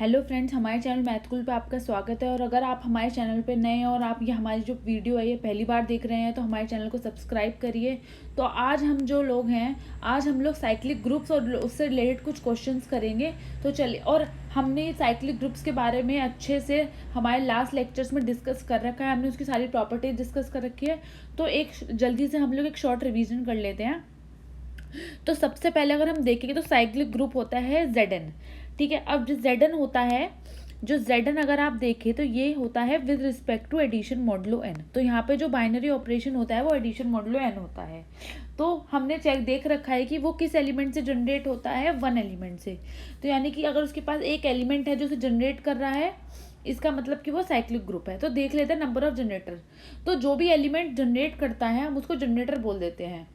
Hello friends, हमारे channel मैथकुल पे आपका स्वागत है। और अगर आप हमारे चैनल पे नए हैं और आप ये हमारी जो वीडियो है ये पहली बार देख रहे हैं तो हमारे चैनल को सब्सक्राइब करिए। तो आज हम जो लोग हैं, आज हम लोग साइक्लिक ग्रुप्स और उससे रिलेटेड कुछ क्वेश्चंस करेंगे। तो चलिए, और हमने साइक्लिक ग्रुप्स के बारे में अच्छे से हमारे लास्ट लेक्चर्स में डिस्कस कर रखा है, हमने उसकी सारी प्रॉपर्टीज डिस्कस कर रखी है। तो एक जल्दी से हम लोग एक शॉर्ट रिविजन कर लेते हैं। तो सबसे पहले अगर हम देखेंगे तो साइक्लिक ग्रुप होता है Zn। ठीक है, अब जो Zn होता है, जो Zn अगर आप देखें तो ये होता है with respect to addition modulo n। तो यहाँ पे जो बाइनरी ऑपरेशन होता है वो एडिशन मॉडुलो n होता है। तो हमने चेक देख रखा है कि वो किस एलिमेंट से जनरेट होता है, वन एलिमेंट से। तो यानी कि अगर उसके पास एक एलिमेंट है जो उसे जनरेट कर रहा है, इसका मतलब कि वो साइक्लिक ग्रुप है। तो देख लेते हैं नंबर ऑफ जनरेटर। तो जो भी एलिमेंट जनरेट करता है हम उसको जनरेटर बोल देते हैं।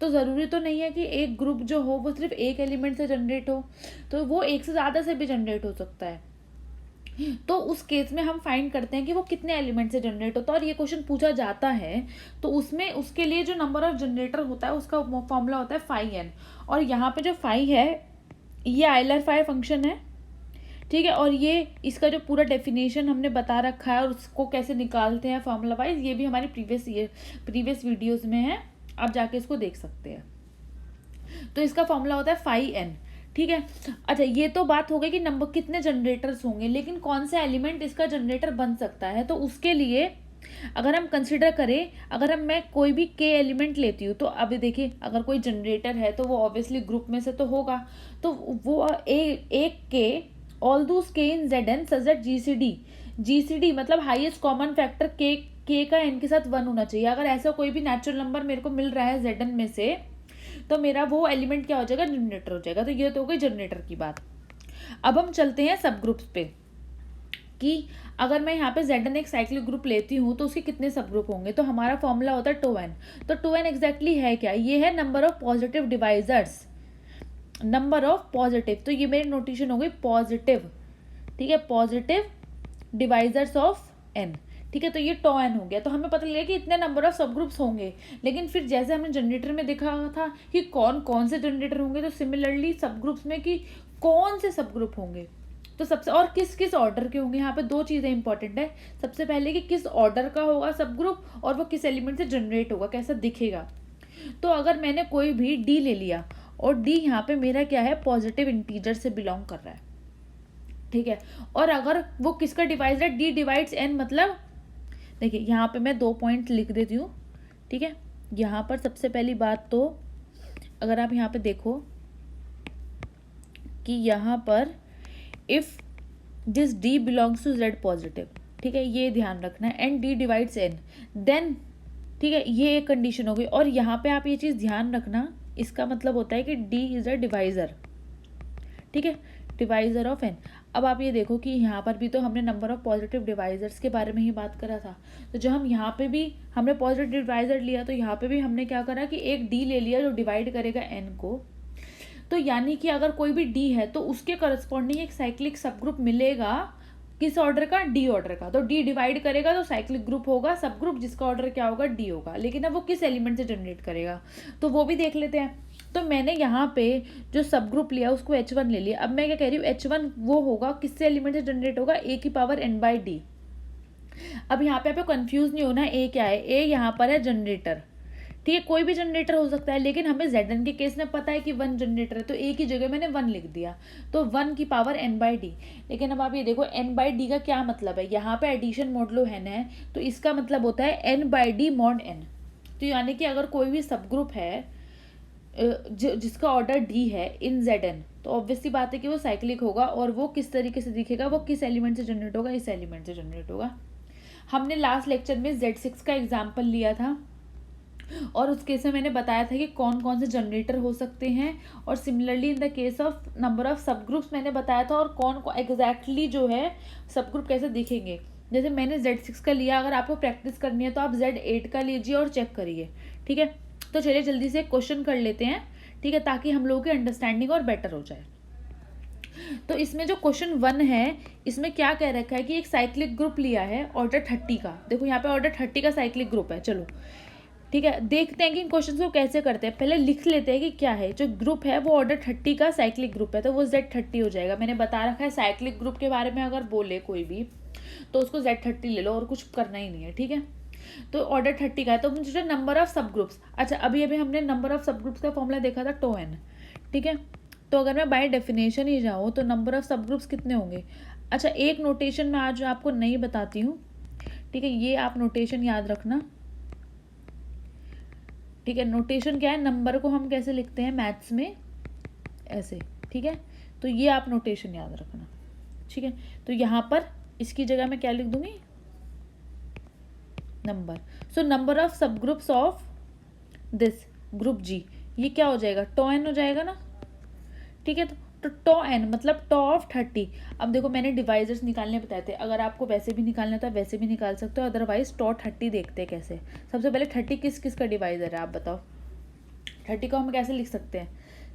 तो ज़रूरी तो नहीं है कि एक ग्रुप जो हो वो सिर्फ एक एलिमेंट से जनरेट हो, तो वो एक से ज़्यादा से भी जनरेट हो सकता है। तो उस केस में हम फाइंड करते हैं कि वो कितने एलिमेंट से जनरेट होता है। और ये क्वेश्चन पूछा जाता है तो उसमें उसके लिए जो नंबर ऑफ जनरेटर होता है उसका फॉर्मूला होता है फाई एन। और यहाँ पे जो फाई है ये आइलर फाई फंक्शन है। ठीक है, और ये इसका जो पूरा डेफिनेशन हमने बता रखा है और उसको कैसे निकालते हैं फॉर्मूला वाइज, ये भी हमारी प्रीवियस वीडियोस में है, आप जाके इसको देख सकते हैं। तो इसका फॉर्मूला होता है फाई एन। ठीक है, अच्छा ये तो बात हो गई कि नंबर कितने जनरेटर्स होंगे, लेकिन कौन सा एलिमेंट इसका जनरेटर बन सकता है। तो उसके लिए अगर हम कंसिडर करें, अगर मैं कोई भी के एलिमेंट लेती हूँ, तो अभी देखिए अगर कोई जनरेटर है तो वो ऑब्वियसली ग्रुप में से तो होगा। तो वो एक के ऑल दूस के इन Zn सच दैट जीसीडी मतलब हाईएस्ट कॉमन फैक्टर के का एन के साथ 1 होना चाहिए। अगर ऐसा कोई भी नेचुरल नंबर मेरे को मिल रहा है Zn में से, तो मेरा वो एलिमेंट क्या हो जाएगा, जनरेटर हो जाएगा। तो ये तो हो गई जनरेटर की बात। अब हम चलते हैं सब ग्रुप्स पे कि अगर मैं यहाँ पे Zn एक साइक्लिक ग्रुप लेती हूँ तो उसके कितने सब ग्रुप होंगे। तो हमारा फॉर्मूला होता है 2n। तो 2n एग्जैक्टली है क्या, ये है number of positive divisors, number of positive. तो ये मेरी नोटेशन हो गई पॉजिटिव। ठीक है, पॉजिटिव डिवाइजर्स ऑफ n। ठीक है, तो ये टॉ एन हो गया। तो हमें पता लगा कि इतने नंबर ऑफ सब ग्रुप्स होंगे। लेकिन फिर जैसे हमने जनरेटर में देखा था कि कौन कौन से जनरेटर होंगे, तो सिमिलरली सब ग्रुप्स में कि कौन से सब ग्रुप होंगे, तो सबसे और किस किस ऑर्डर के होंगे। यहाँ पे दो चीज़ें इंपॉर्टेंट है। सबसे पहले कि किस ऑर्डर का होगा सब ग्रुप, और वो किस एलिमेंट से जनरेट होगा, कैसा दिखेगा। तो अगर मैंने कोई भी डी ले लिया और डी यहाँ पे मेरा क्या है, पॉजिटिव इंटीजर से बिलोंग कर रहा है। ठीक है, और अगर वो किसका डिवाइजर है, डी डिवाइड्स एन, मतलब देखिए यहाँ पे मैं 2 पॉइंट लिख देती हूँ। ठीक है, यहाँ पर सबसे पहली बात तो अगर आप यहाँ पे देखो कि यहाँ पर if this D belongs to Z positive, ठीक है, ये ध्यान रखना है, and D divides N, then ठीक है, ये एक कंडीशन हो गई। और यहाँ पे आप ये चीज़ ध्यान रखना, इसका मतलब होता है कि डी इज अ डिवाइजर। ठीक है, डिवाइजर ऑफ एन। अब आप ये देखो कि यहाँ पर भी तो हमने नंबर ऑफ पॉजिटिव डिवाइजर्स के बारे में ही बात करा था। तो जो हम यहाँ पे भी हमने पॉजिटिव डिवाइजर लिया, तो यहाँ पे भी हमने क्या करा कि एक डी ले लिया जो डिवाइड करेगा एन को। तो यानी कि अगर कोई भी डी है तो उसके करस्पॉन्डिंग एक साइक्लिक सब ग्रुप मिलेगा, किस ऑर्डर का, डी ऑर्डर का। तो डी डिवाइड करेगा तो साइक्लिक ग्रुप होगा, सब ग्रुप जिसका ऑर्डर क्या होगा, डी होगा। लेकिन अब वो किस एलिमेंट से जनरेट करेगा तो वो भी देख लेते हैं। तो मैंने यहाँ पे जो सब ग्रुप लिया उसको H1 ले लिया। अब मैं क्या कह रही हूँ, H1 वो होगा किससे एलिमेंट से जनरेट होगा, ए की पावर n बाई डी। अब यहाँ पे आपको कंफ्यूज नहीं होना, ए क्या है, ए यहाँ पर है जनरेटर। ठीक है, कोई भी जनरेटर हो सकता है, लेकिन हमें Zn के केस में पता है कि 1 जनरेटर है, तो ए की जगह मैंने 1 लिख दिया, तो 1 की पावर n बाई डी। लेकिन अब आप ये देखो n बाई डी का क्या मतलब है, यहाँ पे एडिशन मॉडुलो n है, तो इसका मतलब होता है n by D mod n। तो यानी कि अगर कोई भी सब ग्रुप है जिसका ऑर्डर डी है इन Zn, तो ऑब्वियसली बात है कि वो साइक्लिक होगा। और वो किस तरीके से दिखेगा, वो किस एलिमेंट से जनरेट होगा, इस एलिमेंट से जनरेट होगा। हमने लास्ट लेक्चर में Z6 का एग्जाम्पल लिया था और उस केस में मैंने बताया था कि कौन कौन से जनरेटर हो सकते हैं। और similarly in the case of number of सब ग्रुप्स मैंने बताया था, और कौन एग्जैक्टली जो है सब ग्रुप कैसे दिखेंगे। जैसे मैंने Z6 का लिया, अगर आपको प्रैक्टिस करनी है तो आप Z8 का लीजिए और चेक करिए। ठीक है, तो चलिए जल्दी से क्वेश्चन कर लेते हैं। ठीक है, ताकि हम लोगों की अंडरस्टैंडिंग और बेटर हो जाए। तो इसमें जो क्वेश्चन 1 है, इसमें क्या कह रखा है कि एक साइक्लिक ग्रुप लिया है ऑर्डर 30 का। देखो यहाँ पे ऑर्डर 30 का साइक्लिक ग्रुप है। चलो ठीक है, देखते हैं कि इन क्वेश्चन को कैसे करते हैं। पहले लिख लेते हैं कि क्या है। जो ग्रुप है वो ऑर्डर 30 का साइक्लिक ग्रुप है, तो वो Z30 हो जाएगा। मैंने बता रखा है साइक्लिक ग्रुप के बारे में अगर बोले कोई भी तो उसको Z30 ले लो और कुछ करना ही नहीं है, ठीक है। तो ऑर्डर 30 का है, तो मुझे नंबर ऑफ सब ग्रुप्स, अच्छा अभी अभी हमने नंबर ऑफ सब ग्रुप्स का फॉर्मूला देखा था टो एन, ठीक है। तो अगर मैं बाय डेफिनेशन ही जाऊँ तो नंबर ऑफ सब ग्रुप्स कितने होंगे। अच्छा एक नोटेशन मैं आज आपको नहीं बताती हूँ, ठीक है, ये आप नोटेशन याद रखना, ठीक है। नोटेशन क्या है, नंबर को हम कैसे लिखते हैं मैथ्स में, ऐसे, ठीक है। तो ये आप नोटेशन याद रखना, ठीक है। तो यहाँ पर इसकी जगह मैं क्या लिख दूंगी, नंबर। सो नंबर ऑफ सब ग्रुप्स ऑफ दिस ग्रुप जी, ये क्या हो जाएगा, टो एन हो जाएगा ना, ठीक है। तो टो एन मतलब टो ऑफ 30। अब देखो मैंने डिवाइजर्स निकालने बताए थे, अगर आपको वैसे भी निकालना है तो वैसे भी निकाल सकते हो, अदरवाइज टो 30 देखते हैं कैसे। सबसे पहले 30 किस किस का डिवाइजर है आप बताओ। 30 को हम कैसे लिख सकते हैं,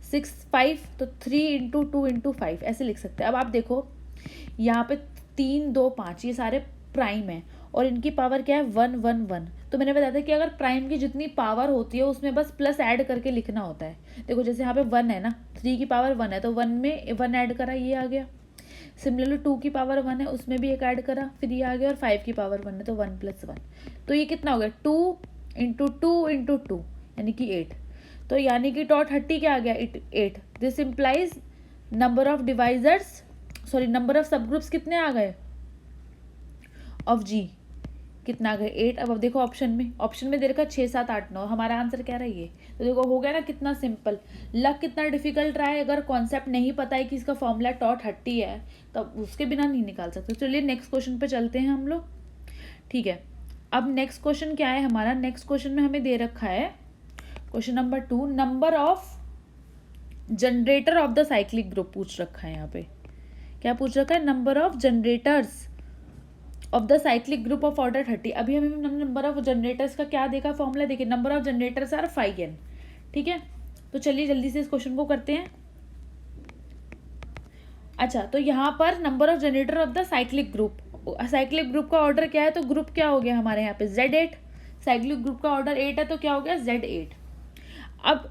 6 5, तो 3 इंटू 2 इंटू 5 ऐसे लिख सकते हैं। अब आप देखो यहाँ पे 3 2 5 ये सारे प्राइम है और इनकी पावर क्या है 1 1 1। तो मैंने बताया था कि अगर प्राइम की जितनी पावर होती है उसमें बस प्लस ऐड करके लिखना होता है। देखो जैसे यहाँ पे 1 है ना, 3 की पावर 1 है तो 1 में 1 ऐड करा, ये आ गया। सिमिलरली 2 की पावर 1 है, उसमें भी एक ऐड करा, फिर ये आ गया। और 5 की पावर 1 है तो 1 + 1, तो ये कितना हो गया 2 इंटू 2 इंटू 2 यानी कि 8। तो यानी कि टो 30 क्या आ गया 8। This implies number of divisors, sorry number of सब ग्रुप्स कितने आ गए ऑफ जी, कितना आ गए 8। अब देखो ऑप्शन में दे रखा 6 7 8 9, हमारा आंसर क्या रहा है ये। तो देखो हो गया ना कितना सिंपल। लग कितना डिफिकल्ट रहा है, अगर कॉन्सेप्ट नहीं पता है कि इसका फॉर्मूला टो 30 है तो उसके बिना नहीं निकाल सकते। चलिए नेक्स्ट क्वेश्चन पे चलते हैं हम लोग, ठीक है। अब नेक्स्ट क्वेश्चन क्या है हमारा, नेक्स्ट क्वेश्चन में हमें दे रखा है question number 2, number of generator off the cyclic group पूछ रखा है। यहाँ पे क्या पूछ रखा है, number of generators of the cyclic group of order 30। अभी हमें नंबर ऑफ जनरेटर्स का क्या देखा फॉर्मूला, देखिए number of generators are 5n, ठीक है। तो चलिए जल्दी से इस क्वेश्चन को करते हैं। अच्छा तो यहाँ पर number of generator off the cyclic group का ऑर्डर क्या है, तो ग्रुप क्या हो गया हमारे यहाँ पे Z8, साइक्लिक ग्रुप का ऑर्डर 8 है तो क्या हो गया Z8। अब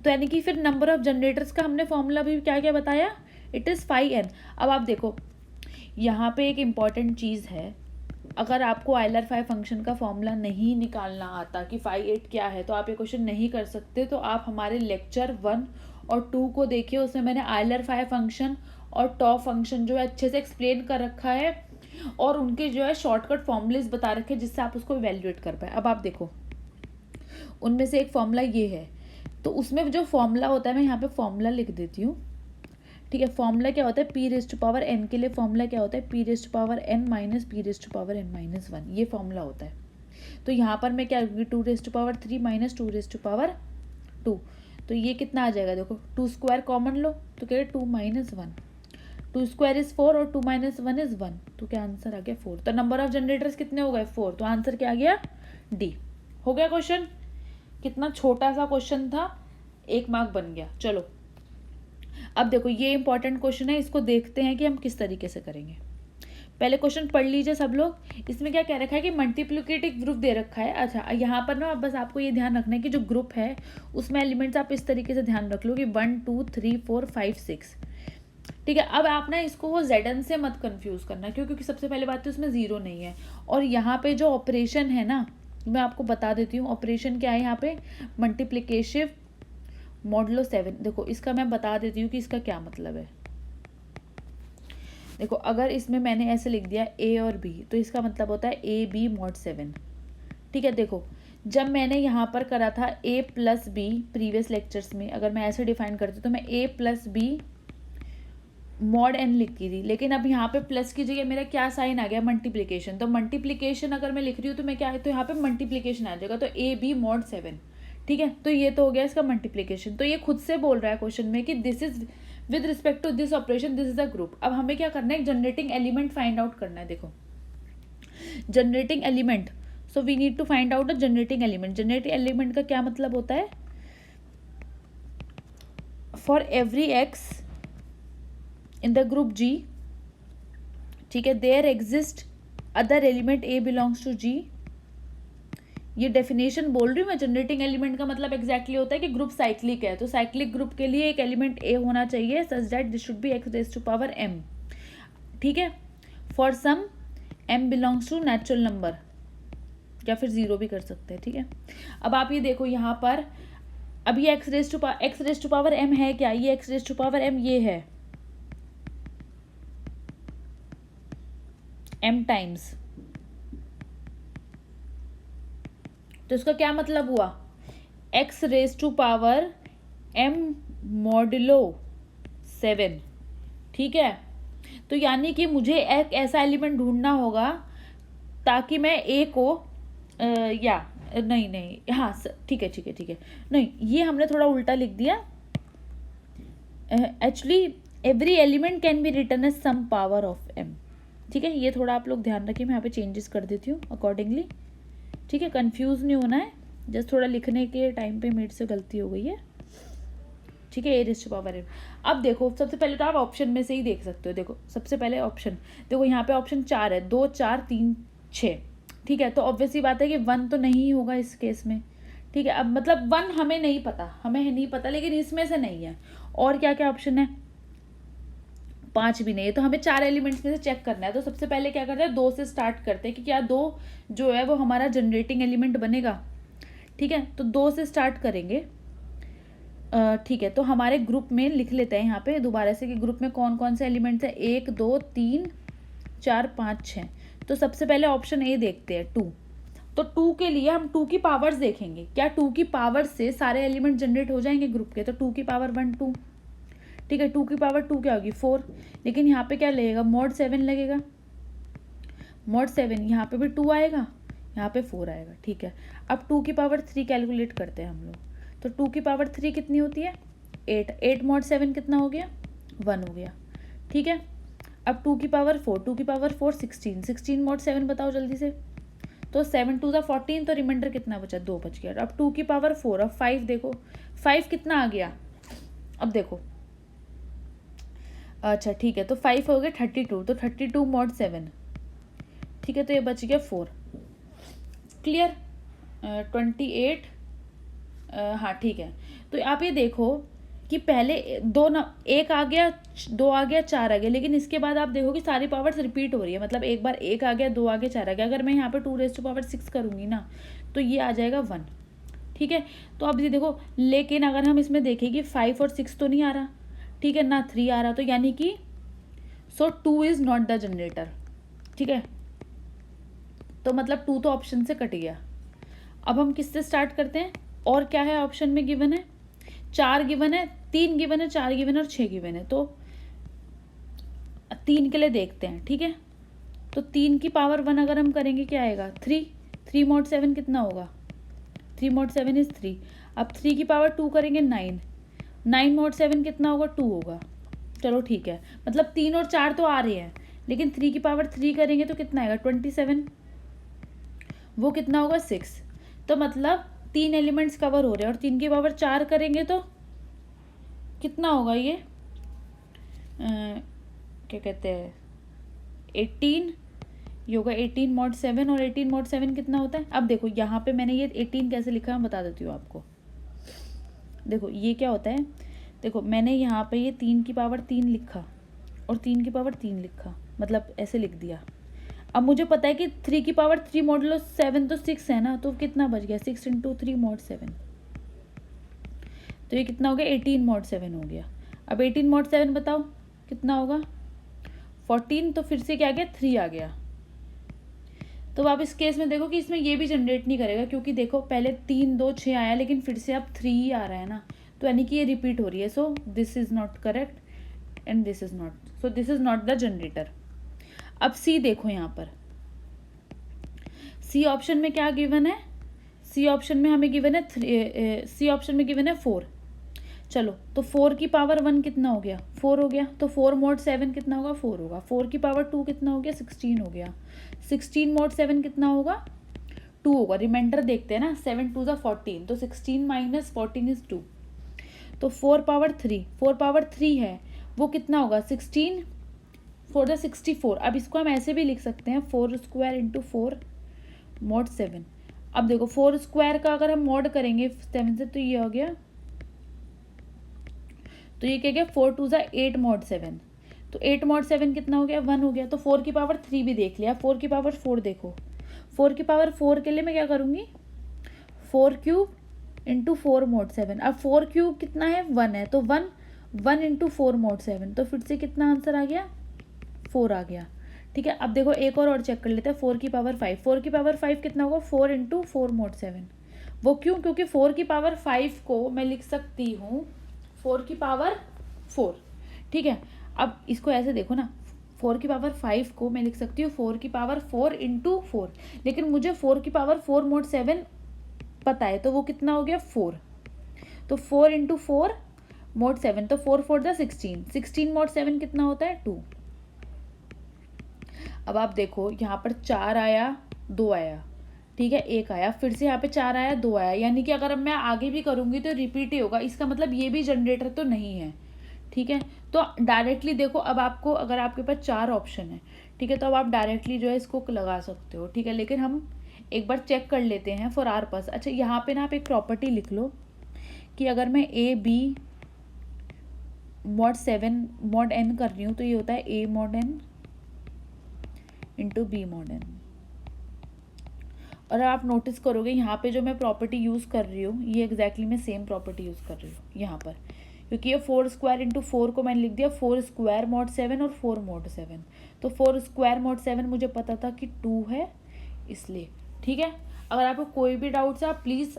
तो यानी कि फिर नंबर ऑफ जनरेटर्स का हमने फॉर्मूला भी क्या क्या बताया, इट इज़ 5n। अब आप देखो यहाँ पे एक इम्पॉर्टेंट चीज़ है, अगर आपको आइलर-5 फंक्शन का फॉर्मूला नहीं निकालना आता कि 5 8 क्या है तो आप ये क्वेश्चन नहीं कर सकते। तो आप हमारे लेक्चर 1 और 2 को देखिए, उसमें मैंने आइलर-5 फंक्शन और टॉ फंक्शन जो है अच्छे से एक्सप्लेन कर रखा है और उनके जो है शॉर्टकट फॉर्मूलेज बता रखे हैं जिससे आप उसको इवेल्युएट कर पाए। अब आप देखो उनमें से एक फॉर्मूला ये है, तो उसमें जो फॉर्मूला होता है मैं यहाँ पे फॉर्मूला लिख देती हूँ, ठीक है। फॉर्मूला क्या होता है, p⁴n के लिए फॉर्मूला क्या होता है, p⁴n माइनस p⁴n -1, ये फॉर्मूला होता है। तो यहाँ पर मैं क्या 2�3 माइनस 2⁴ तो ये कितना आ जाएगा, देखो 2 स्क्वायर कॉमन लो तो क्या 2 - 1, 2 स्क्वायर इज 4 और 2 - 1 इज 1, तो क्या आंसर आ गया 4। तो नंबर ऑफ जनरेटर्स कितने हो गए 4, तो आंसर क्या आ गया डी। हो गया क्वेश्चन, कितना छोटा सा क्वेश्चन था, 1 मार्क बन गया। चलो अब देखो ये इंपॉर्टेंट क्वेश्चन है, इसको देखते हैं कि हम किस तरीके से करेंगे। पहले क्वेश्चन पढ़ लीजिए सब लोग। इसमें क्या कह रखा है कि मल्टीप्लिकेटिव ग्रुप दे रखा है। अच्छा यहाँ पर ना बस आपको ये ध्यान रखना है कि जो ग्रुप है उसमें एलिमेंट्स आप इस तरीके से ध्यान रख लो कि 1 2 3 4 5 6, ठीक है। अब आप ना इसको वो Zn से मत कंफ्यूज करना, क्योंकि सबसे पहले बात तो इसमें 0 नहीं है। और यहाँ पे जो ऑपरेशन है ना मैं आपको बता देती हूँ, ऑपरेशन क्या है यहाँ पे, मल्टीप्लिकेशिव मॉडुलो 7। देखो इसका मैं बता देती हूँ कि इसका क्या मतलब है। देखो अगर इसमें मैंने ऐसे लिख दिया a और b तो इसका मतलब होता है AB mod 7, ठीक है। देखो जब मैंने यहाँ पर करा था a + b प्रीवियस लेक्चर्स में, अगर मैं ऐसे डिफाइन करती तो मैं a + b mod n लिखती थी, लेकिन अब यहाँ पे प्लस की जगह मेरा क्या साइन आ गया, मल्टीप्लिकेशन। तो मल्टीप्लिकेशन अगर मैं लिख रही हूँ तो मैं क्या है, तो यहाँ पे मल्टीप्लिकेशन आ जाएगा, तो AB mod 7, ठीक है। तो ये तो हो गया इसका मल्टीप्लिकेशन। तो ये खुद से बोल रहा है क्वेश्चन में कि this is with respect to this operation this is a group. अब हमें क्या करना है, जनरेटिंग एलिमेंट फाइंड आउट करना है। देखो generating element, so we need to find out the generating element. Generating element का क्या मतलब होता है, for every x in the group G, ठीक है, there exist other element A belongs to G, ये डेफिनेशन बोल रही हूँ मैं। जनरेटिंग एलिमेंट का मतलब एग्जैक्टली होता है कि ग्रुप साइक्लिक है, तो साइक्लिक ग्रुप के लिए एक एलिमेंट ए होना चाहिए such that this should be X raise to power m, ठीक है, for some m belongs to natural number, या फिर 0 भी कर सकते हैं, ठीक है। अब आप ये देखो यहाँ पर, अब ये X raise to power m है क्या, ये X raise to power m ये है m टाइम्स, तो इसका क्या मतलब हुआ, x raise to power m modulo 7, ठीक है। तो यानी कि मुझे एक ऐसा एलिमेंट ढूंढना होगा ताकि मैं a को नहीं हाँ ठीक है नहीं, ये हमने थोड़ा उल्टा लिख दिया। Actually every element can be written as some power of m, ठीक है। ये थोड़ा आप लोग ध्यान रखिए, मैं यहाँ पे चेंजेस कर देती हूँ अकॉर्डिंगली, ठीक है। कंफ्यूज नहीं होना है, जस्ट थोड़ा लिखने के टाइम पे मेरे से गलती हो गई है, ठीक है। ए रेज़ टू पावर m। अब देखो सबसे पहले तो आप ऑप्शन में से ही देख सकते हो, देखो सबसे पहले ऑप्शन देखो, यहाँ पे ऑप्शन 4 है, 2 4 3 6, ठीक है। तो ऑब्वियसली बात है कि 1 तो नहीं होगा इस केस में, ठीक है। अब मतलब 1 हमें नहीं पता, लेकिन इसमें से नहीं है। और क्या क्या ऑप्शन है, 5 भी नहीं है, तो हमें 4 एलिमेंट्स में से चेक करना है। तो सबसे पहले क्या करते हैं, 2 से स्टार्ट करते हैं कि क्या 2 जो है वो हमारा जनरेटिंग एलिमेंट बनेगा, ठीक है। तो 2 से स्टार्ट करेंगे, ठीक है। तो हमारे ग्रुप में लिख लेते हैं यहाँ पे दोबारा से कि ग्रुप में कौन कौन से एलिमेंट्स हैं, 1 2 3 4 5 6। तो सबसे पहले ऑप्शन ए देखते हैं 2। तो 2 के लिए हम 2 की पावर्स देखेंगे, क्या 2 की पावर से सारे एलिमेंट जनरेट हो जाएंगे ग्रुप के। तो 2 की पावर 1 2, ठीक है। 2 की पावर 2 क्या होगी 4, लेकिन यहाँ पे क्या लगेगा mod 7 लगेगा, mod 7 यहाँ पे भी 2 आएगा, यहाँ पे 4 आएगा, ठीक है। अब 2 की पावर 3 कैलकुलेट करते हैं हम लोग। तो 2 की पावर 3 कितनी होती है 8 mod 7 कितना हो गया 1 हो गया, ठीक है। अब 2 की पावर 4 16 mod 7 बताओ जल्दी से। तो 7 2 14, तो रिमाइंडर कितना बचा 2 बच गया। अब 2 की पावर 4, अब 5 देखो 5 कितना आ गया, अब देखो अच्छा ठीक है, तो 5 हो गए 32, तो 32 mod 7, ठीक है। तो ये बच गया 4, क्लियर। 28 हाँ ठीक है। तो आप ये देखो कि पहले एक आ गया 2 आ गया 4 आ गया, लेकिन इसके बाद आप देखो कि सारी पावर्स रिपीट हो रही है, मतलब एक बार 1 आ गया 2 आ गया 4 आ गया। अगर मैं यहाँ पे 2 रेज़ टू पावर 6 करूँगी ना तो ये आ जाएगा 1, ठीक है। तो अब ये देखो, लेकिन अगर हम इसमें देखें कि 5 और 6 तो नहीं आ रहा, ठीक है ना 3 आ रहा, तो यानी कि 2 इज़ नॉट द जनरेटर, ठीक है। तो मतलब 2 तो ऑप्शन से कट गया। अब हम किससे स्टार्ट करते हैं, और क्या है ऑप्शन में गिवन है, 4 गिवन है, 3 गिवन है, 4 गिवन है और 6 गिवन है। तो 3 के लिए देखते हैं, ठीक है। तो 3 की पावर 1 अगर हम करेंगे क्या आएगा 3 mod 7 कितना होगा 3 mod 7 इज 3। अब 3 की पावर 2 करेंगे 9 mod 7 कितना होगा 2 होगा, चलो ठीक है। मतलब 3 और 4 तो आ रहे हैं, लेकिन 3 की पावर 3 करेंगे तो कितना आएगा 27, वो कितना होगा 6। तो मतलब 3 एलिमेंट्स कवर हो रहे हैं, और 3 की पावर 4 करेंगे तो कितना होगा ये क्या कहते हैं 18, ये होगा 18 mod 7, और 18 mod 7 कितना होता है। अब देखो यहाँ पे मैंने ये 18 कैसे लिखा है मैं बता देती हूँ आपको। देखो ये क्या होता है, देखो मैंने यहाँ पे ये 3 की पावर 3 लिखा और 3 की पावर 3 लिखा, मतलब ऐसे लिख दिया। अब मुझे पता है कि 3 की पावर 3 मॉडुलो 7 तो 6 है ना, तो कितना बच गया 6 × 3 mod 7, तो ये कितना हो गया 18 mod 7 हो गया। अब 18 mod 7 बताओ कितना होगा 14, तो फिर से क्या आ गया 3 आ गया। तो आप इस केस में देखो कि इसमें ये भी जनरेट नहीं करेगा, क्योंकि देखो पहले 3 2 6 आया, लेकिन फिर से अब 3 ही आ रहा है ना, तो यानी कि ये रिपीट हो रही है। So this is not correct and this is not, so this is not the generator. अब सी देखो यहाँ पर, सी ऑप्शन में क्या गिवन है, सी ऑप्शन में हमें गिवन है सी ऑप्शन में गिवन है 4। चलो तो 4 की पावर 1 कितना हो गया 4 हो गया, तो 4 mod 7 कितना होगा 4 होगा। 4 की पावर 2 कितना हो गया 16 हो गया। 16 mod 7 कितना होगा 2 होगा। रिमाइंडर देखते हैं ना, 7 2 14, तो 16 - 14 इज 2। तो 4 पावर 3 है, वो कितना होगा 16 4 64। अब इसको हम ऐसे भी लिख सकते हैं 4² × 4 mod 7। अब देखो 4 स्क्वायर का अगर हम मॉड करेंगे 7 से तो ये हो गया, तो ये क्या गया 4 2 ज़ा 8 मॉड 7, तो 8 मॉड 7 कितना हो गया 1 हो गया। तो 4 की पावर 3 भी देख लिया, 4 की पावर 4 देखो, 4 की पावर 4 के लिए मैं क्या करूँगी 4 क्यूब इंटू 4 मॉड 7। अब 4 क्यूब कितना है 1 है, तो 1 इंटू 4 मॉड 7, तो फिर से कितना आंसर आ गया 4 आ गया। ठीक है, अब देखो एक और चेक कर लेते हैं 4 की पावर 5, 4 की पावर 5 कितना होगा 4 इंटू 4 मॉड 7। वो क्यों, क्योंकि 4 की पावर 5 को मैं लिख सकती हूँ 4 की पावर 4। ठीक है, अब इसको ऐसे देखो ना, 4 की पावर 5 को मैं लिख सकती हूँ 4 की पावर 4 इंटू 4, लेकिन मुझे 4 की पावर 4 मॉड 7 पता है, तो वो कितना हो गया 4, तो 4 इंटू 4 मॉड 7, तो 4 4 दा 16, 16 मॉड 7 कितना होता है 2। अब आप देखो यहाँ पर 4 आया 2 आया, ठीक है 1 आया, फिर से यहाँ पे 4 आया 2 आया, यानी कि अगर अब मैं आगे भी करूँगी तो रिपीट ही होगा, इसका मतलब ये भी जनरेटर तो नहीं है। ठीक है, तो डायरेक्टली देखो, अब आपको अगर आपके पास 4 ऑप्शन है, ठीक है, तो अब आप डायरेक्टली जो है इसको लगा सकते हो। ठीक है, लेकिन हम एक बार चेक कर लेते हैं फॉर आर पास। अच्छा, यहाँ पे ना आप एक प्रॉपर्टी लिख लो कि अगर मैं A B mod 7 mod N कर रही हूँ तो ये होता है A mod N into B mod N. और आप नोटिस करोगे यहाँ पे जो मैं प्रॉपर्टी यूज़ कर रही हूँ ये एग्जैक्टली मैं सेम प्रॉपर्टी यूज़ कर रही हूँ यहाँ पर, क्योंकि ये 4 स्क्वायर इंटू 4 को मैंने लिख दिया 4 स्क्वायर मॉड 7 और 4 मॉड 7, तो 4 स्क्वायर मॉड 7 मुझे पता था कि 2 है इसलिए। ठीक है, अगर आपको कोई भी डाउट्स है आप प्लीज़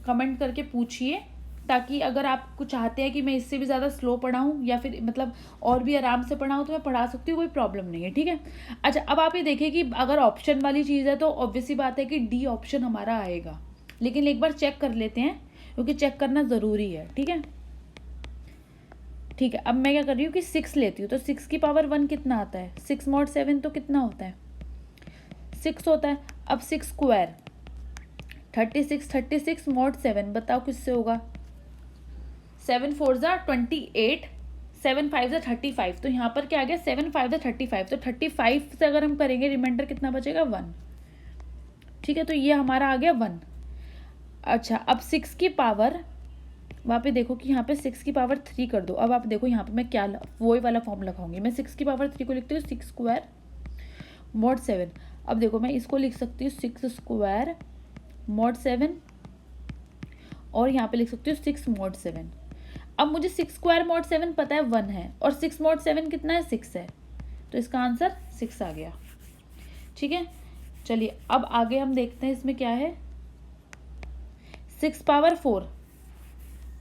कमेंट करके पूछिए, ताकि अगर आप कुछ चाहते हैं कि मैं इससे भी ज़्यादा स्लो पढ़ाऊँ या फिर मतलब और भी आराम से पढ़ाऊँ तो मैं पढ़ा सकती हूँ, कोई प्रॉब्लम नहीं है। ठीक है, अच्छा अब आप ये देखिए कि अगर ऑप्शन वाली चीज़ है तो ऑब्वियस सी बात है कि डी ऑप्शन हमारा आएगा, लेकिन एक बार चेक कर लेते हैं क्योंकि चेक करना ज़रूरी है। ठीक है, ठीक है, अब मैं क्या कर रही हूँ कि 6 लेती हूँ, तो 6 की पावर 1 कितना आता है 6 मॉड 7, तो कितना होता है 6 होता है। अब 6 स्क्वायर 36, 36 मॉड 7 बताओ किससे होगा 7 4 ज़ा 28, 7 5 ज़ा 35, तो यहाँ पर क्या आ गया 7 5 ज़ा 35, तो 35 से अगर हम करेंगे रिमाइंडर कितना बचेगा 1। ठीक है, तो ये हमारा आ गया 1। अच्छा, अब 6 की पावर वहाँ पे देखो कि यहाँ पे 6 की पावर 3 कर दो। अब आप देखो यहाँ पे मैं क्या वही वाला फॉर्म लगाऊंगी, मैं 6 की पावर 3 को लिखती हूँ 6 स्क्वायर मॉड 7। अब देखो मैं इसको लिख सकती हूँ 6 स्क्वायर मॉड 7 और यहाँ पे लिख सकती हूँ 6 मॉड 7। अब मुझे 6 स्क्वायर मॉड 7 पता है 1 है और 6 मॉड 7 कितना है 6 है, तो इसका आंसर 6 आ गया। ठीक है, चलिए अब आगे हम देखते हैं इसमें क्या है 6 पावर 4।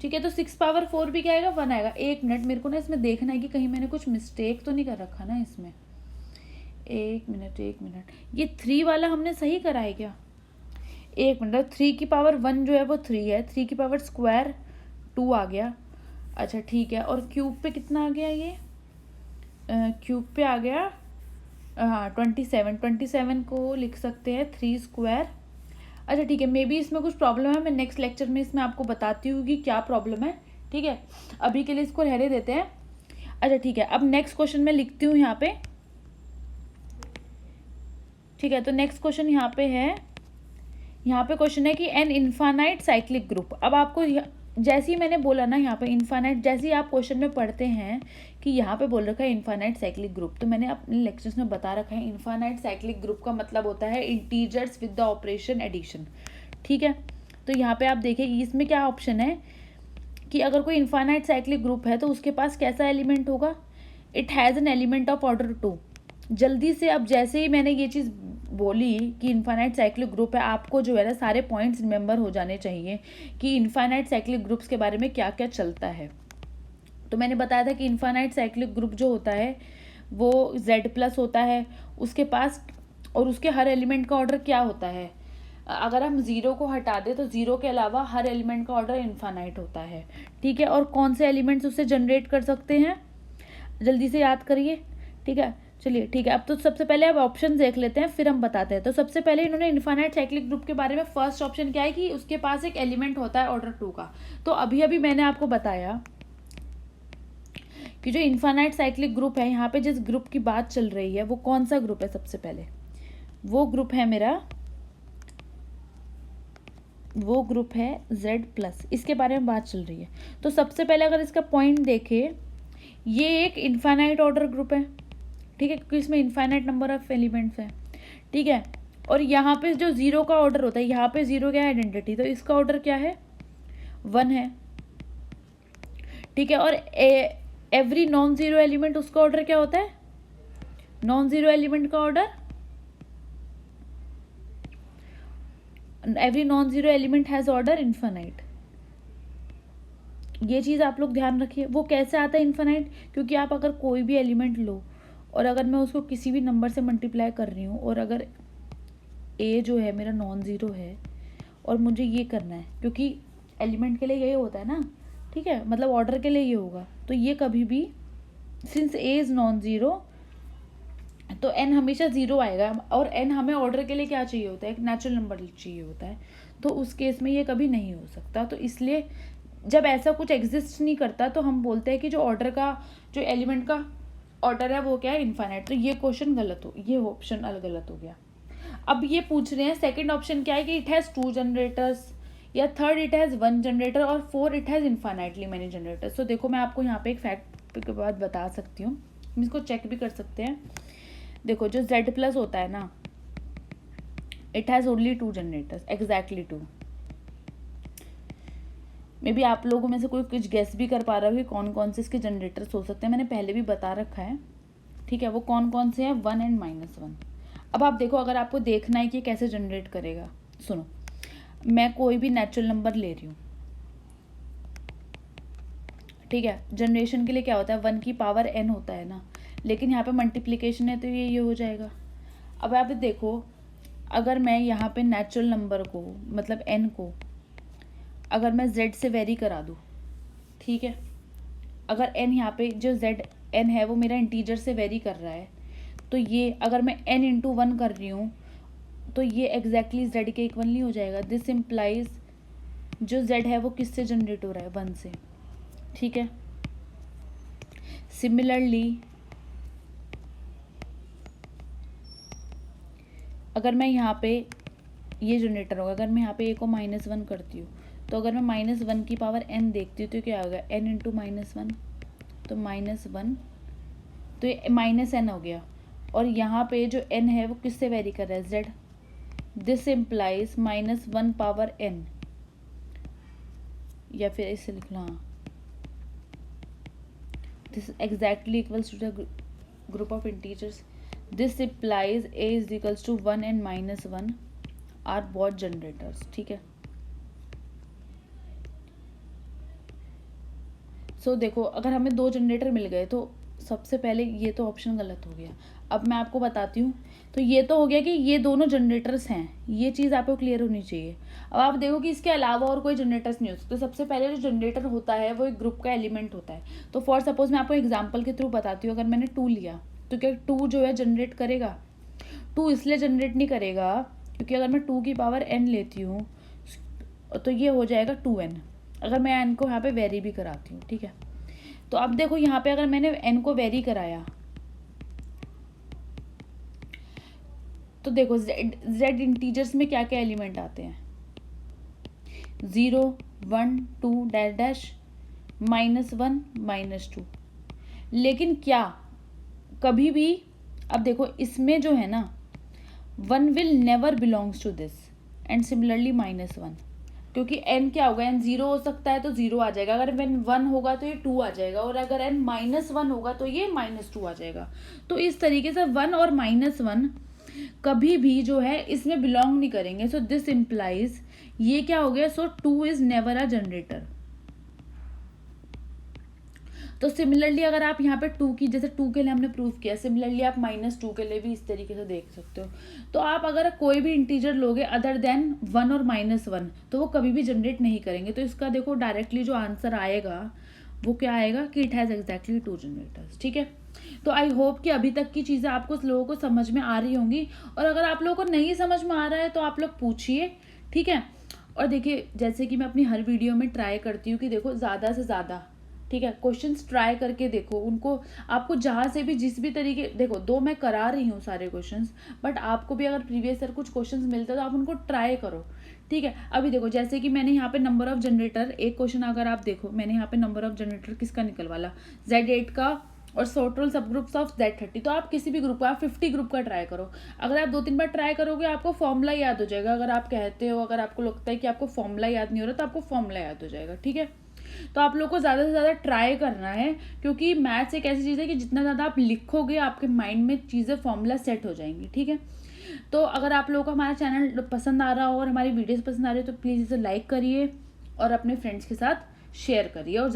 ठीक है, तो 6 पावर 4 भी क्या आएगा 1 आएगा। एक मिनट, मेरे को ना इसमें देखना है कि कहीं मैंने कुछ मिस्टेक तो नहीं कर रखा ना इसमें। एक मिनट, ये 3 वाला हमने सही करा है क्या, एक मिनट, 3 की पावर 1 जो है वो 3 है, 3 की पावर स्क्वायर 2 आ गया। अच्छा ठीक है, और क्यूब पे कितना आ गया ये क्यूब पे आ गया हाँ 27 को लिख सकते हैं 3 स्क्वायर। अच्छा ठीक है, मे बी इसमें कुछ प्रॉब्लम है, मैं नेक्स्ट लेक्चर में इसमें आपको बताती हूँ कि क्या प्रॉब्लम है। ठीक है, अभी के लिए इसको रहने देते हैं। अच्छा ठीक है, अब नेक्स्ट क्वेश्चन मैं लिखती हूँ यहाँ पे। ठीक है, तो नेक्स्ट क्वेश्चन यहाँ पे है, यहाँ पे क्वेश्चन है कि एन इन्फानाइट साइक्लिक ग्रुप। अब आपको जैसे ही मैंने बोला ना यहाँ पे इन्फानाइट, जैसे ही आप क्वेश्चन में पढ़ते हैं कि यहाँ पे बोल रखा है इन्फानाइट साइक्लिक ग्रुप, तो मैंने अपने लेक्चर्स में बता रखा है इन्फानाइट साइक्लिक ग्रुप का मतलब होता है integers with the operation addition. ठीक है, तो यहाँ पे आप देखिए इसमें क्या ऑप्शन है कि अगर कोई इन्फानाइट साइक्लिक ग्रुप है तो उसके पास कैसा एलिमेंट होगा, it has an element of order 2। जल्दी से, अब जैसे ही मैंने ये चीज़ बोली कि इन्फानाइट साइक्लिक ग्रुप है, आपको जो है ना सारे पॉइंट्स रिमेंबर हो जाने चाहिए कि इन्फानाइट साइक्लिक ग्रुप्स के बारे में क्या क्या चलता है। तो मैंने बताया था कि इन्फानाइट साइक्लिक ग्रुप जो होता है वो Z+ होता है उसके पास, और उसके हर एलिमेंट का ऑर्डर क्या होता है, अगर हम 0 को हटा दें तो 0 के अलावा हर एलिमेंट का ऑर्डर इन्फानाइट होता है। ठीक है, और कौन से एलिमेंट्स उससे जनरेट कर सकते हैं जल्दी से याद करिए। ठीक है, चलिए ठीक है, अब तो सबसे पहले अब ऑप्शन देख लेते हैं फिर हम बताते हैं। तो सबसे पहले इन्होंने इन्फानाइट साइक्लिक ग्रुप के बारे में फर्स्ट ऑप्शन क्या है कि उसके पास एक एलिमेंट होता है ऑर्डर 2 का। तो अभी अभी मैंने आपको बताया कि जो इन्फानाइट साइक्लिक ग्रुप है, यहाँ पे जिस ग्रुप की बात चल रही है वो कौन सा ग्रुप है, सबसे पहले वो ग्रुप है मेरा वो ग्रुप है Z+, इसके बारे में बात चल रही है। तो सबसे पहले अगर इसका पॉइंट देखें, ये एक इनफाइनाइट ऑर्डर ग्रुप है, ठीक है, क्योंकि इसमें इनफाइनाइट नंबर ऑफ एलिमेंट्स है, ठीक है। और यहाँ पे जो जीरो का ऑर्डर होता है, यहाँ पे जीरो क्या है, आइडेंटिटी, तो इसका ऑर्डर क्या है, 1 है, ठीक है। और एवरी नॉन जीरो एलिमेंट, उसका ऑर्डर क्या होता है, नॉन जीरो एलिमेंट का order, every non zero element has order infinite. ये चीज़ आप लोग ध्यान रखिए। वो कैसे आता है इनफाइनाइट, क्योंकि आप अगर कोई भी एलिमेंट लो और अगर मैं उसको किसी भी नंबर से मल्टीप्लाई कर रही हूँ और अगर ए जो है मेरा नॉन ज़ीरो है और मुझे ये करना है, क्योंकि एलिमेंट के लिए यही होता है ना, ठीक है, मतलब ऑर्डर के लिए ये होगा, तो ये कभी भी since A is non zero तो एन हमेशा ज़ीरो आएगा, और एन हमें ऑर्डर के लिए क्या चाहिए होता है, एक नेचुरल नंबर चाहिए होता है, तो उस केस में ये कभी नहीं हो सकता। तो इसलिए जब ऐसा कुछ एग्जिस्ट नहीं करता तो हम बोलते हैं कि जो ऑर्डर का, जो एलिमेंट का ऑर्डर है वो क्या है, इनफाइनाइट। तो ये क्वेश्चन गलत हो, ये ऑप्शन गलत हो गया। अब ये पूछ रहे हैं सेकंड ऑप्शन क्या है कि इट हैज़ 2 जनरेटर्स, या थर्ड इट हैज़ 1 जनरेटर, और 4 it has infinitely many generators. तो देखो मैं आपको यहाँ पे एक फैक्ट के बाद बता सकती हूँ, हम इसको चेक भी कर सकते हैं। देखो जो Z+ होता है ना, it has only 2 generators, exactly 2। May be आप लोगों में से कोई कुछ गेस भी कर पा रहा हो कि कौन कौन से इसके जनरेटर्स हो सकते हैं, मैंने पहले भी बता रखा है, ठीक है। वो कौन कौन से हैं, 1 एंड -1। अब आप देखो, अगर आपको देखना है कि कैसे जनरेट करेगा, सुनो, मैं कोई भी नेचुरल नंबर ले रही हूँ, ठीक है। जनरेशन के लिए क्या होता है, 1 की पावर n होता है ना, लेकिन यहाँ पे मल्टीप्लिकेशन है तो ये हो जाएगा। अब आप देखो, अगर मैं यहाँ पे नेचुरल नंबर को, मतलब n को, अगर मैं z से वेरी करा दूँ, ठीक है, अगर n यहाँ पे जो n है वो मेरा इंटीजर से वेरी कर रहा है, तो ये अगर मैं n × 1 कर रही हूँ तो ये एग्जैक्टली z के इक्वल नहीं हो जाएगा। दिस इम्प्लाइज जो z है वो किससे जनरेट हो रहा है, 1 से, ठीक है। सिमिलरली अगर मैं यहाँ पे, ये जनरेटर होगा, अगर मैं यहाँ पे a को -1 करती हूँ, तो अगर मैं -1 की पावर n देखती हूँ तो क्या होगा, n × -1, तो -1, तो ये -n हो गया। और यहाँ पे जो n है वो किससे वेरी कर रहा है, z। This implies -1 power n, या फिर इसे लिखना, हाँ, this exactly equals to the group of integers. This implies a is equals to 1 and -1 are both generators, ठीक है। सो देखो, अगर हमें 2 जनरेटर मिल गए तो सबसे पहले ये तो ऑप्शन गलत हो गया। अब मैं आपको बताती हूँ, तो ये तो हो गया कि ये दोनों जनरेटर्स हैं, ये चीज़ आपको क्लियर होनी चाहिए। अब आप देखो कि इसके अलावा और कोई जनरेटर्स नहीं हो सकते। तो सबसे पहले जो जनरेटर होता है वो एक ग्रुप का एलिमेंट होता है। तो फॉर सपोज मैं आपको एग्जाम्पल के थ्रू बताती हूँ, अगर मैंने 2 लिया तो क्या 2 जो है जनरेट करेगा, 2 इसलिए जनरेट नहीं करेगा क्योंकि अगर मैं 2 की पावर n लेती हूँ तो ये हो जाएगा 2n, अगर मैं n को यहाँ पे वेरी भी कराती हूँ, ठीक है। तो अब देखो यहाँ पे अगर मैंने n को वेरी कराया तो देखो z इंटीजर्स में क्या क्या एलिमेंट आते हैं, 0 1 2 डैश -1 -2। लेकिन क्या कभी भी, अब देखो इसमें जो है ना, 1 will never belongs to this, and similarly -1, क्योंकि n क्या होगा, n 0 हो सकता है तो 0 आ जाएगा, अगर n 1 होगा तो ये 2 आ जाएगा, और अगर n -1 होगा तो ये -2 आ जाएगा। तो इस तरीके से 1 और -1 कभी भी जो है इसमें बिलोंग नहीं करेंगे। सो दिस इम्प्लाइज, ये क्या हो गया, सो 2 इज नेवर अ जनरेटर। तो सिमिलरली अगर आप यहाँ पे 2 की, जैसे 2 के लिए हमने प्रूव किया, सिमिलरली आप -2 के लिए भी इस तरीके से देख सकते हो। तो आप अगर कोई भी इंटीजर लोगे अदर देन 1 और -1 तो वो कभी भी जनरेट नहीं करेंगे। तो इसका देखो डायरेक्टली जो आंसर आएगा वो क्या आएगा कि इट हैज़ एग्जैक्टली 2 जनरेटर्स, ठीक है। तो आई होप कि अभी तक की चीज़ें आपको लोगों को समझ में आ रही होंगी, और अगर आप लोगों को नहीं समझ में आ रहा है तो आप लोग पूछिए, ठीक है। और देखिए, जैसे कि मैं अपनी हर वीडियो में ट्राई करती हूँ कि देखो ज़्यादा से ज़्यादा, ठीक ठीक है। क्वेश्चंस ट्राई करके देखो उनको, आपको जहाँ से भी जिस भी तरीके, देखो 2 मैं करा रही हूँ सारे क्वेश्चंस, बट आपको भी अगर प्रीवियस ईयर कुछ क्वेश्चंस मिलते हैं तो आप उनको ट्राई करो, ठीक है। अभी देखो जैसे कि मैंने यहाँ पे नंबर ऑफ जनरेटर, एक क्वेश्चन अगर आप देखो, मैंने यहाँ पे नंबर ऑफ जनरेटर किसका निकलवाला, Z8 का, और टोटल सब ग्रुप्स ऑफ Z30। तो आप किसी भी ग्रुप का, आप 50 ग्रुप का ट्राई करो। अगर आप 2-3 बार ट्राई करोगे आपको फॉर्मूला याद हो जाएगा। अगर आप कहते हो, अगर आपको लगता है कि आपको फॉर्मूला याद नहीं हो रहा तो आपको फॉर्मूला याद हो जाएगा, ठीक है। तो आप लोग को ज़्यादा से ज़्यादा ट्राई करना है, क्योंकि मैथ्स एक ऐसी चीज़ है कि जितना ज़्यादा आप लिखोगे आपके माइंड में चीज़ें फॉर्मूला सेट हो जाएंगी, ठीक है। तो अगर आप लोगों को हमारा चैनल पसंद आ रहा हो और हमारी वीडियोस पसंद आ रही हो तो प्लीज़ इसे लाइक करिए और अपने फ्रेंड्स के साथ शेयर करिए और